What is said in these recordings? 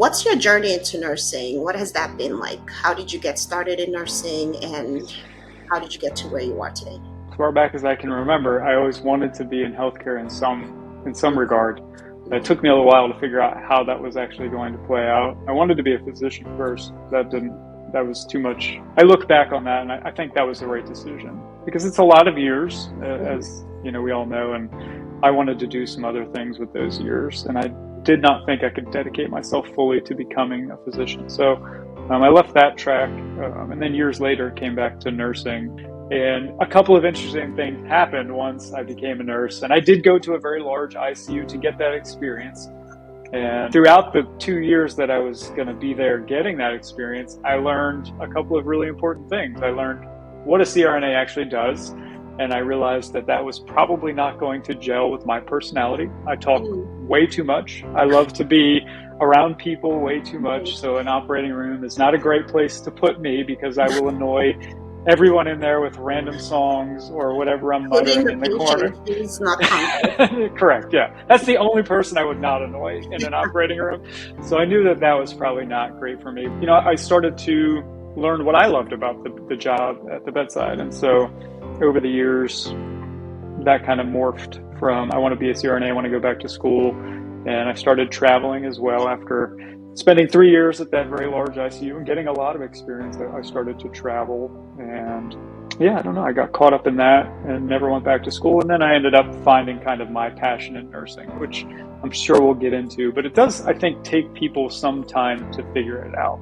What's your journey into nursing? What has that been like? How did you get started in nursing and how did you get to where you are today? As far back as I can remember, I always wanted to be in healthcare in some regard. It took me a little while to figure out how that was actually going to play out. I wanted to be a physician first. That was too much. I look back on that and I think that was the right decision because it's a lot of years, as you know, we all know, and I wanted to do some other things with those years. And I did not think I could dedicate myself fully to becoming a physician. So I left that track, and then years later came back to nursing. And a couple of interesting things happened once I became a nurse. And I did go to a very large ICU to get that experience. And throughout the 2 years that I was going to be there getting that experience, I learned a couple of really important things. I learned what a CRNA actually does. And I realized that that was probably not going to gel with my personality. I talk way too much. I love to be around people way too much. So an operating room is not a great place to put me because I will annoy everyone in there with random songs or whatever I'm Including muttering the in the corner. patient who's not comfortable. Correct, yeah. That's the only person I would not annoy in an operating room. So I knew that that was probably not great for me. You know, I started to learn what I loved about the job at the bedside. And so over the years, that kind of morphed from I want to be a CRNA, I want to go back to school. And I started traveling as well after spending 3 years at that very large ICU and getting a lot of experience. I started to travel and yeah, I don't know, I got caught up in that and never went back to school. And then I ended up finding kind of my passion in nursing, which I'm sure we'll get into, but it does, I think, take people some time to figure it out.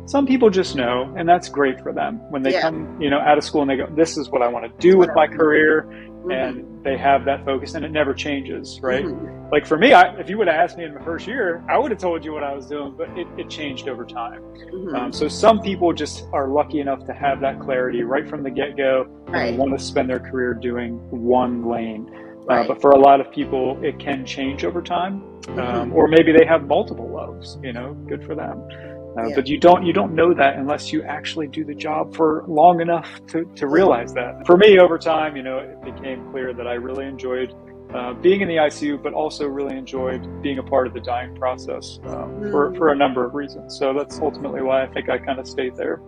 Some people just know, and that's great for them when they come, you know, out of school and they go, this is what I want to do with my career. And they have that focus and it never changes, right? Like for me, if you would have asked me in my first year, I would have told you what I was doing, but it changed over time. So some people just are lucky enough to have that clarity right from the get-go and want to spend their career doing one lane. But for a lot of people, it can change over time. Or maybe they have multiple loves, you know, good for them. But you don't know that unless you actually do the job for long enough to realize that. For me, over time, you know, it became clear that I really enjoyed being in the ICU, but also really enjoyed being a part of the dying process for a number of reasons. So that's ultimately why I think I kind of stayed there.